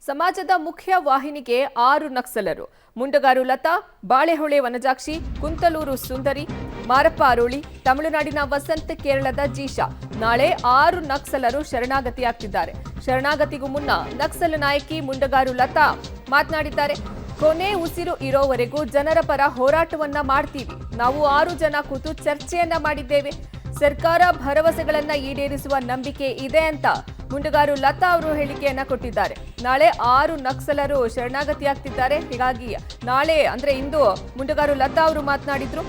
ಸಮಾಜದ ಮುಖ್ಯ ವಾಹಿನಿಗೆ 6 ನಕ್ಸಲರು. ಮುಂಡಗಾರು ಲತಾ, ಬಾಳೆಹೊಳೆ ವನಜಾಕ್ಷಿ, ಕುಂತಲೂರು ಸುಂದರಿ, ಮಾರಪ್ಪ ಅರೋಳಿ, ತಮಿಳುನಾಡಿನ ವಸಂತ್, ಕೇರಳದ ಜೀಶಾ. ನಾಳೆ 6 ನಕ್ಸಲರು ಶರಣಾಗತಿಯಾಗ್ತಿದ್ದಾರೆ. ಶರಣಾಗತಿಗೂ ಮುನ್ನ ನಕ್ಸಲ್ ನಾಯಕಿ ಮುಂಡಗಾರು ಲತಾ ಮಾತನಾಡಿದ್ದಾರೆ. ಕೊನೆ ಉಸಿರು ಇರೋವರೆಗೂ ಜನರ ಪರ ಹೋರಾಟವನ್ನ ಮಾಡ್ತೀವಿ. ನಾವು 6 ಜನ ಕೂತು ಚರ್ಚೆಯನ್ನ ಮಾಡಿದ್ದೇವೆ. ಸರ್ಕಾರ ಭರವಸೆಗಳನ್ನ ಈಡೇರಿಸುವ ನಂಬಿಕೆ ಇದೆ ಅಂತ ಮುಂಡಗಾರು ಲತಾ ಅವರು ಹೇಳಿಕೆಯನ್ನ ಕೊಟ್ಟಿದ್ದಾರೆ. ನಾಳೆ 6 ನಕ್ಸಲರು ಶರಣಾಗತಿಯಾಗ್ತಿದ್ದಾರೆ. ಹೀಗಾಗಿ ನಾಳೆ ಅಂದ್ರೆ ಇಂದು ಮುಂಡಗಾರು ಲತಾ ಅವರು ಮಾತನಾಡಿದ್ರು.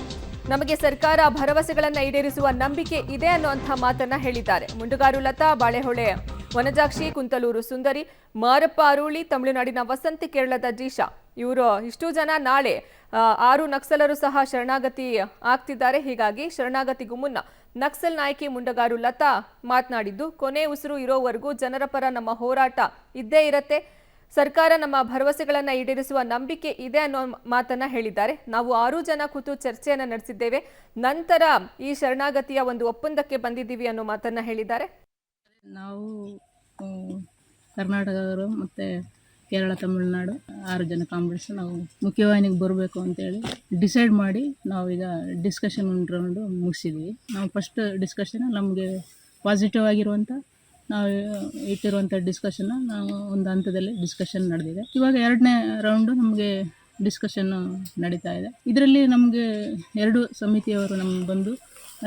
ನಮಗೆ ಸರ್ಕಾರ ಭರವಸೆಗಳನ್ನ ಈಡೇರಿಸುವ ನಂಬಿಕೆ ಇದೆ ಅನ್ನುವಂಥ ಮಾತನ್ನ ಹೇಳಿದ್ದಾರೆ. ಮುಂಡಗಾರು ಲತಾ, ಬಾಳೆಹೊಳೆ ವನಜಾಕ್ಷಿ, ಕುಂತಲೂರು ಸುಂದರಿ, ಮಾರಪ್ಪ ಅರೋಳಿ, ತಮಿಳುನಾಡಿನ ವಸಂತ್, ಕೇರಳದ ಜೀಶಾ ಇವರು ಇಷ್ಟು ಜನ ನಾಳೆ 6 ನಕ್ಸಲರು ಸಹ ಶರಣಾಗತಿ ಆಗ್ತಿದ್ದಾರೆ. ಹೀಗಾಗಿ ಶರಣಾಗತಿಗೂ ಮುನ್ನ ನಕ್ಸಲ್ ನಾಯಕಿ ಮುಂಡಗಾರು ಲತಾ ಮಾತನಾಡಿದ್ದು, ಕೊನೆ ಉಸಿರು ಇರೋವರೆಗೂ ಜನರ ಪರ ನಮ್ಮ ಹೋರಾಟ ಇದ್ದೇ ಇರತ್ತೆ. ಸರ್ಕಾರ ನಮ್ಮ ಭರವಸೆಗಳನ್ನ ಈಡೇರಿಸುವ ನಂಬಿಕೆ ಇದೆ ಅನ್ನೋ ಮಾತನ್ನ ಹೇಳಿದ್ದಾರೆ. ನಾವು 6 ಜನ ಕೂತು ಚರ್ಚೆಯನ್ನ ನಡೆಸಿದ್ದೇವೆ. ನಂತರ ಈ ಶರಣಾಗತಿಯ ಒಂದು ಒಪ್ಪಂದಕ್ಕೆ ಬಂದಿದ್ದೀವಿ ಅನ್ನೋ ಮಾತನ್ನ ಹೇಳಿದ್ದಾರೆ. ನಾವು ಕರ್ನಾಟಕದವರು ಮತ್ತು ಕೇರಳ, ತಮಿಳುನಾಡು 6 ಜನ ಕಾಂಬಿನೇಷ್ ನಾವು ಮುಖ್ಯವಾಹಿನಿಗೆ ಬರಬೇಕು ಅಂತೇಳಿ ಡಿಸೈಡ್ ಮಾಡಿ ನಾವೀಗ ಡಿಸ್ಕಷನ್ ರೌಂಡು ಮುಗಿಸಿದ್ವಿ. ನಾವು ಫಸ್ಟ್ ಡಿಸ್ಕಷನ್ ನಮಗೆ ಪಾಸಿಟಿವ್ ಆಗಿರುವಂಥ ನಾವು ಇಟ್ಟಿರುವಂಥ ಡಿಸ್ಕಷನ್ನ ನಾವು ಒಂದು ಹಂತದಲ್ಲಿ ಡಿಸ್ಕಷನ್ ನಡೆದಿದೆ. ಇವಾಗ 2ನೇ ರೌಂಡು ನಮಗೆ ಡಿಸ್ಕಷನ್ನು ನಡೀತಾ ಇದೆ. ಇದರಲ್ಲಿ ನಮಗೆ 2 ಸಮಿತಿಯವರು ನಮ್ಗೆ ಬಂದು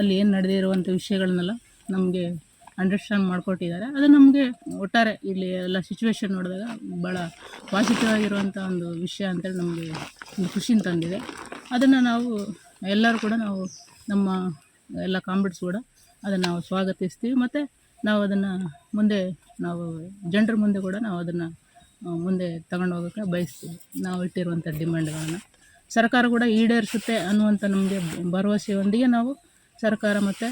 ಅಲ್ಲಿ ಏನು ನಡೆದಿರುವಂಥ ವಿಷಯಗಳನ್ನೆಲ್ಲ ನಮಗೆ ಅಂಡರ್ಸ್ಟ್ಯಾಂಡ್ ಮಾಡಿಕೊಟ್ಟಿದ್ದಾರೆ. ಅದು ನಮಗೆ ಒಟ್ಟಾರೆ ಇಲ್ಲಿ ಎಲ್ಲ ಸಿಚುವೇಶನ್ ನೋಡಿದಾಗ ಭಾಳ ಪಾಸಿಟಿವ್ ಆಗಿರುವಂಥ ಒಂದು ವಿಷಯ ಅಂತೇಳಿ ನಮಗೆ ಒಂದು ಖುಷಿನ ತಂದಿದೆ. ಅದನ್ನು ನಾವು ಎಲ್ಲರೂ ಕೂಡ ನಾವು ನಮ್ಮ ಎಲ್ಲ ಕಾಂಬಿಟ್ಸ್ ಕೂಡ ಅದನ್ನು ನಾವು ಸ್ವಾಗತಿಸ್ತೀವಿ. ಮತ್ತು ನಾವು ಅದನ್ನು ಮುಂದೆ ನಾವು ಜನರ ಮುಂದೆ ಕೂಡ ನಾವು ಅದನ್ನು ಮುಂದೆ ತಗೊಂಡು ಹೋಗೋಕ್ಕೆ ಬಯಸ್ತೀವಿ. ನಾವು ಇಟ್ಟಿರುವಂಥ ಡಿಮ್ಯಾಂಡ್ಗಳನ್ನು ಸರ್ಕಾರ ಕೂಡ ಈಡೇರಿಸುತ್ತೆ ಅನ್ನುವಂಥ ನಮಗೆ ಭರವಸೆಯೊಂದಿಗೆ ನಾವು ಸರ್ಕಾರ ಮತ್ತು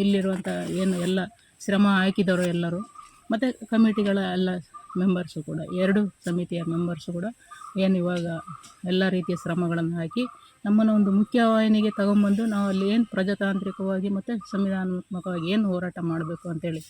ಇಲ್ಲಿರುವಂಥ ಏನು ಎಲ್ಲ ಶ್ರಮ ಹಾಕಿದವರು ಎಲ್ಲರೂ ಮತ್ತು ಕಮಿಟಿಗಳ ಎಲ್ಲ ಮೆಂಬರ್ಸು ಕೂಡ 2 ಸಮಿತಿಯ ಮೆಂಬರ್ಸು ಕೂಡ ಏನು ಇವಾಗ ಎಲ್ಲ ರೀತಿಯ ಶ್ರಮಗಳನ್ನು ಹಾಕಿ ನಮ್ಮನ್ನು ಒಂದು ಮುಖ್ಯವಾಹಿನಿಗೆ ತಗೊಂಬಂದು ನಾವು ಅಲ್ಲಿ ಏನು ಪ್ರಜಾತಾಂತ್ರಿಕವಾಗಿ ಮತ್ತು ಸಂವಿಧಾನಾತ್ಮಕವಾಗಿ ಏನು ಹೋರಾಟ ಮಾಡಬೇಕು ಅಂತೇಳಿ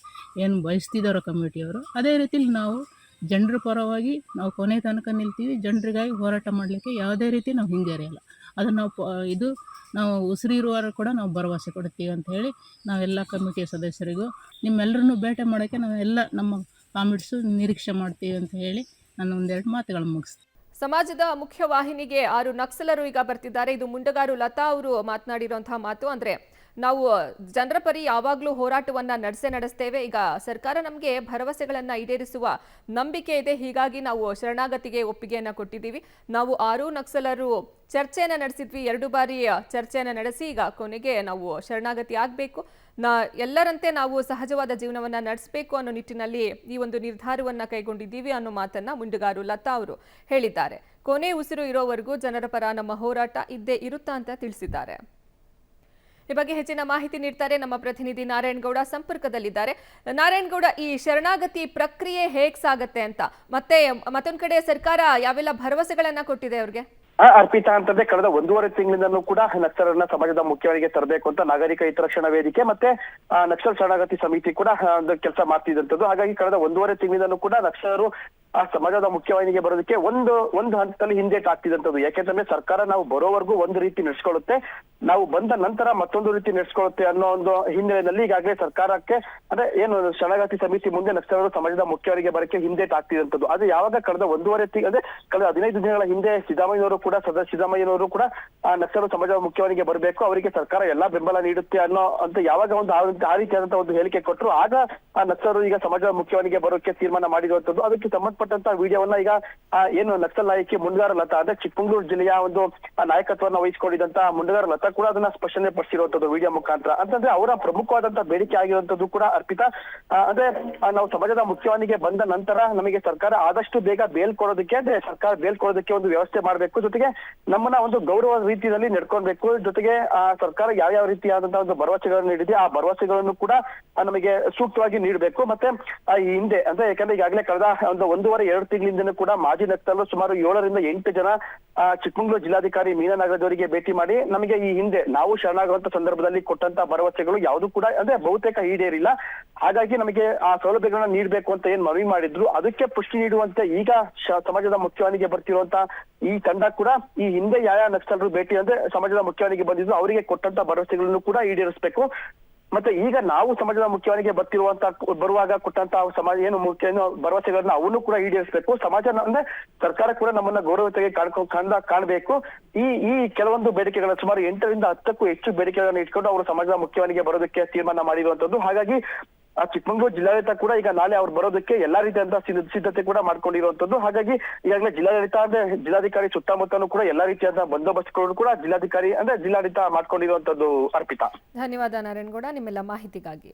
ಏನು ಬಯಸ್ತಿದ್ದಾರೋ ಕಮಿಟಿಯವರು, ಅದೇ ರೀತಿಲಿ ನಾವು ಜನರ ಪರವಾಗಿ ನಾವು ಕೊನೆ ತನಕ ನಿಲ್ತೀವಿ. ಜನರಿಗಾಗಿ ಹೋರಾಟ ಮಾಡಲಿಕ್ಕೆ ಯಾವುದೇ ರೀತಿ ನಾವು ಹಿಂಜರಿಯಲ್ಲ. ಅದನ್ನು ನಾವು ನಾವು ಉಸಿರಿರುವವರೆಗೂ ಕೂಡ ನಾವು ಭರವಸೆ ಕೊಡ್ತೀವಿ ಅಂತ ಹೇಳಿ ನಾವೆಲ್ಲ ಕಮಿಟಿಯ ಸದಸ್ಯರಿಗೂ ನಿಮ್ಮೆಲ್ಲರನ್ನೂ ಭೇಟಿ ಮಾಡೋಕ್ಕೆ ನಾವೆಲ್ಲ ನಮ್ಮ ಕಾಮಿಟ್ಸು ನಿರೀಕ್ಷೆ ಮಾಡ್ತೀವಿ ಅಂತ ಹೇಳಿ ನಾನು 1-2 ಮಾತುಗಳು ಮುಗಿಸ್ತೀನಿ. ಸಮಾಜದ ಮುಖ್ಯ ವಾಹಿನಿಗೆ 6 ನಕ್ಸಲರು ಈಗ ಬರ್ತಿದ್ದಾರೆ. ಇದು ಮುಂಡಗಾರು ಲತಾ ಅವರು ಮಾತನಾಡಿರುವಂತಹ ಮಾತು. ಅಂದ್ರೆ ನಾವು ಜನರ ಪರಿ ಯಾವಾಗಲೂ ಹೋರಾಟವನ್ನ ನಡೆಸ್ತೇವೆ. ಈಗ ಸರ್ಕಾರ ನಮಗೆ ಭರವಸೆಗಳನ್ನ ಈಡೇರಿಸುವ ನಂಬಿಕೆ ಇದೆ. ಹೀಗಾಗಿ ನಾವು ಶರಣಾಗತಿಗೆ ಒಪ್ಪಿಗೆಯನ್ನ ಕೊಟ್ಟಿದ್ದೀವಿ. ನಾವು 6 ನಕ್ಸಲರು ಚರ್ಚೆಯನ್ನ ನಡೆಸಿದ್ವಿ. 2 ಬಾರಿ ಚರ್ಚೆಯನ್ನ ನಡೆಸಿ ಈಗ ಕೊನೆಗೆ ನಾವು ಶರಣಾಗತಿ ಆಗಬೇಕು. ಎಲ್ಲರಂತೆ ನಾವು ಸಹಜವಾದ ಜೀವನವನ್ನ ನಡೆಸಬೇಕು ಅನ್ನೋ ನಿಟ್ಟಿನಲ್ಲಿ ಈ ಒಂದು ನಿರ್ಧಾರವನ್ನ ಕೈಗೊಂಡಿದ್ದೀವಿ ಅನ್ನೋ ಮಾತನ್ನ ಮುಂಡಗಾರು ಲತಾ ಅವರು ಹೇಳಿದ್ದಾರೆ. ಕೊನೆ ಉಸಿರು ಇರೋವರೆಗೂ ಜನರ ಪರ ನಮ್ಮ ಹೋರಾಟ ಇದ್ದೇ ಇರುತ್ತಾ ಅಂತ ತಿಳಿಸಿದ್ದಾರೆ. ಈ ಬಗ್ಗೆ ಹೆಚ್ಚಿನ ಮಾಹಿತಿ ನೀಡ್ತಾರೆ ನಮ್ಮ ಪ್ರತಿನಿಧಿ ನಾರಾಯಣಗೌಡ ಸಂಪರ್ಕದಲ್ಲಿದ್ದಾರೆ. ನಾರಾಯಣಗೌಡ, ಈ ಶರಣಾಗತಿ ಪ್ರಕ್ರಿಯೆ ಹೇಗ್ ಸಾಗತ್ತೆ ಅಂತ, ಮತ್ತೆ ಮತ್ತೊಂದ್ ಕಡೆ ಸರ್ಕಾರ ಯಾವೆಲ್ಲ ಭರವಸೆಗಳನ್ನ ಕೊಟ್ಟಿದೆ ಅವ್ರಿಗೆ? ಅರ್ಪಿತಾ ಅಂತಂದ್ರೆ ಕಳೆದ 1.5 ತಿಂಗಳಿಂದನೂ ಕೂಡ ನಕ್ಸಲರನ್ನ ಸಮಾಜದ ಮುಖ್ಯವಾಹಿನಿಗೆ ತರಬೇಕು ಅಂತ ನಾಗರಿಕ ಹಿತರಕ್ಷಣಾ ವೇದಿಕೆ ಮತ್ತೆ ನಕ್ಸಲ್ ಶರಣಾಗತಿ ಸಮಿತಿ ಕೂಡ ಒಂದು ಕೆಲಸ ಮಾಡ್ತಿದ್ದಂಥದ್ದು. ಹಾಗಾಗಿ ಕಳೆದ 1.5 ತಿಂಗಳಿಂದನೂ ಕೂಡ ನಕ್ಸಲರು ಆ ಸಮಾಜದ ಮುಖ್ಯವಾಹಿನಿಗೆ ಬರೋದಕ್ಕೆ ಒಂದು ಹಂತದಲ್ಲಿ ಹಿಂದೇಟ್ ಆಗ್ತಿದಂಥದ್ದು. ಯಾಕೆಂತಂದ್ರೆ ಸರ್ಕಾರ ನಾವು ಬರೋವರೆಗೂ ಒಂದು ರೀತಿ ನಡೆಸ್ಕೊಳ್ಳುತ್ತೆ, ನಾವು ಬಂದ ನಂತರ ಮತ್ತೊಂದು ರೀತಿ ನಡೆಸ್ಕೊಳ್ಳುತ್ತೆ ಅನ್ನೋ ಒಂದು ಹಿನ್ನೆಲೆಯಲ್ಲಿ ಈಗಾಗಲೇ ಸರ್ಕಾರಕ್ಕೆ ಅಂದ್ರೆ ಏನು ಶರಣಾಗತಿ ಸಮಿತಿ ಮುಂದೆ ನಕ್ಸಲರು ಸಮಾಜದ ಮುಖ್ಯವಾಹಿನಿಗೆ ಬರೋಕ್ಕೆ ಹಿಂದೇಟ್ ಆಗ್ತಿದಂಥದ್ದು. ಅದು ಯಾವಾಗ ಕಳೆದ 1.5 ತಿಂಗಳು ಅಂದ್ರೆ ಕಳೆದ 15 ದಿನಗಳ ಹಿಂದೆ ಸಿದ್ದರಾಮಯ್ಯನವರು ಕೂಡ ಸಿದ್ದರಾಮಯ್ಯನವರು ಕೂಡ ಆ ನಕ್ಸಲರು ಸಮಾಜದ ಮುಖ್ಯವಾಹಿನಿಗೆ ಬರಬೇಕು, ಅವರಿಗೆ ಸರ್ಕಾರ ಎಲ್ಲಾ ಬೆಂಬಲ ನೀಡುತ್ತೆ ಅನ್ನೋ ಅಂತ ಯಾವಾಗ ಒಂದು ಆ ರೀತಿಯಾದಂತಹ ಒಂದು ಹೇಳಿಕೆ ಕೊಟ್ಟರು, ಆಗ ಆ ನಕ್ಸಲರು ಈಗ ಸಮಾಜದ ಮುಖ್ಯವಾಹಿನಿಗೆ ಬರೋಕೆ ತೀರ್ಮಾನ ಮಾಡಿರುವಂತದ್ದು. ಅದಕ್ಕೆ ಸಂಬಂಧಪಟ್ಟಂತ ವಿಡಿಯೋವನ್ನ ಈಗ ಏನು ನಕ್ಸಲ್ ನಾಯಕಿ ಮುಂಡಗಾರು ಲತಾ ಅಂದ್ರೆ ಚಿಕ್ಕಮಗಳೂರು ಜಿಲ್ಲೆಯ ಒಂದು ನಾಯಕತ್ವವನ್ನು ವಹಿಸಿಕೊಂಡಿದ್ದಂತ ಮುಂಡಗಾರು ಲತಾ ಕೂಡ ಅದನ್ನ ಸ್ಪಷ್ಟನೆ ಪಡಿಸಿರುವಂತದ್ದು ವಿಡಿಯೋ ಮುಖಾಂತರ. ಅಂತಂದ್ರೆ ಅವರ ಪ್ರಮುಖವಾದಂತಹ ಬೇಡಿಕೆ ಆಗಿರುವಂತದ್ದು ಕೂಡ ಅರ್ಪಿತಾ, ಅಂದ್ರೆ ನಾವು ಸಮಾಜದ ಮುಖ್ಯವಾಹಿನಿಗೆ ಬಂದ ನಂತರ ನಮಗೆ ಸರ್ಕಾರ ಆದಷ್ಟು ಬೇಗ ಬೇಲ್ ಕೊಡೋದಕ್ಕೆ ಅಂದ್ರೆ ಸರ್ಕಾರ ಬೇಲ್ ಕೊಡೋದಕ್ಕೆ ಒಂದು ವ್ಯವಸ್ಥೆ ಮಾಡಬೇಕು, ಜೊತೆಗೆ ನಮ್ಮನ್ನ ಒಂದು ಗೌರವ ರೀತಿಯಲ್ಲಿ ನಡ್ಕೊಳ್ಬೇಕು, ಜೊತೆಗೆ ಸರ್ಕಾರ ಯಾವ ರೀತಿಯಾದಂತಹ ಒಂದು ಭರವಸೆಗಳನ್ನು ನೀಡಿದೆ ಆ ಭರವಸೆಗಳನ್ನು ಕೂಡ ನಮಗೆ ಸೂಕ್ತವಾಗಿ ನೀಡಬೇಕು. ಮತ್ತೆ ಈ ಹಿಂದೆ ಅಂದ್ರೆ ಯಾಕಂದ್ರೆ ಈಗಾಗಲೇ ಕಳೆದ ಒಂದು 2 ತಿಂಗಳಿಂದನೂ ಕೂಡ ಮಾಜಿ ನಕ್ಸಲರು ಸುಮಾರು 7 ರಿಂದ 8 ಜನ ಚಿಕ್ಕಮಗಳೂರು ಜಿಲ್ಲಾಧಿಕಾರಿ ಮೀನಾ ನಾಗರಾಜ್ ಭೇಟಿ ಮಾಡಿ ನಮಗೆ ಈ ಹಿಂದೆ ನಾವು ಶರಣಾಗುವಂತ ಸಂದರ್ಭದಲ್ಲಿ ಕೊಟ್ಟಂತ ಭರವಸೆಗಳು ಯಾವುದು ಕೂಡ ಅಂದ್ರೆ ಬಹುತೇಕ ಈಡೇರಿಲ್ಲ. ಹಾಗಾಗಿ ನಮಗೆ ಆ ಸೌಲಭ್ಯಗಳನ್ನ ನೀಡಬೇಕು ಅಂತ ಏನ್ ಮನವಿ ಮಾಡಿದ್ರು ಅದಕ್ಕೆ ಪುಷ್ಟಿ ನೀಡುವಂತೆ ಈಗ ಸಮಾಜದ ಮುಖ್ಯವಾಹಿನಿಗೆ ಬರ್ತಿರುವಂತ ಈ ತಂಡ ಕೂಡ ಈ ಹಿಂದೆ ಯಾವ ನಕ್ಸಲರು ಭೇಟಿ ಅಂದ್ರೆ ಸಮಾಜದ ಮುಖ್ಯವಾಹಿನಿಗೆ ಬಂದಿದ್ರು ಅವರಿಗೆ ಕೊಟ್ಟಂತ ಭರವಸೆಗಳನ್ನು ಕೂಡ ಈಡೇರಿಸಬೇಕು. ಮತ್ತೆ ಈಗ ನಾವು ಸಮಾಜದ ಮುಖ್ಯವಾಹಿನಿಗೆ ಬರುವಾಗ ಕೊಟ್ಟಂತ ಸಮಾಜ ಏನು ಭರವಸೆಗಳನ್ನ ಅವನು ಕೂಡ ಈಡೇರಿಸಬೇಕು. ಸಮಾಜ ಅಂದ್ರೆ ಸರ್ಕಾರ ಕೂಡ ನಮ್ಮನ್ನ ಗೌರವತೆಗೆ ಕಾಣಬೇಕು. ಈ ಕೆಲವೊಂದು ಬೇಡಿಕೆಗಳ ಸುಮಾರು 8 ರಿಂದ 10ಕ್ಕೂ ಹೆಚ್ಚು ಬೇಡಿಕೆಗಳನ್ನ ಇಟ್ಕೊಂಡು ಅವರು ಸಮಾಜದ ಮುಖ್ಯವಾಹಿನಿಗೆ ಬರೋದಕ್ಕೆ ತೀರ್ಮಾನ ಮಾಡಿರುವಂತದ್ದು. ಹಾಗಾಗಿ ಆ ಚಿಕ್ಕಮಗಳೂರು ಜಿಲ್ಲಾಡಳಿತ ಕೂಡ ಈಗ ನಾಳೆ ಅವ್ರು ಬರೋದಕ್ಕೆ ಎಲ್ಲಾ ರೀತಿಯಾದಂತಹ ಸಿದ್ಧತೆ ಕೂಡ ಮಾಡ್ಕೊಂಡಿರುವಂತದ್ದು. ಹಾಗಾಗಿ ಈಗಾಗಲೇ ಜಿಲ್ಲಾಡಳಿತ ಅಂದ್ರೆ ಜಿಲ್ಲಾಧಿಕಾರಿ ಸುತ್ತಮುತ್ತಲೂ ಕೂಡ ಎಲ್ಲಾ ರೀತಿಯಾದ ಬಂದೋಬಸ್ತ್ಗಳನ್ನು ಕೂಡ ಜಿಲ್ಲಾಡಳಿತ ಮಾಡ್ಕೊಂಡಿರುವಂತದ್ದು. ಅರ್ಪಿತಾ, ಧನ್ಯವಾದ ನಾರಾಯಣಗೌಡ ನಿಮ್ಮೆಲ್ಲ ಮಾಹಿತಿಗಾಗಿ.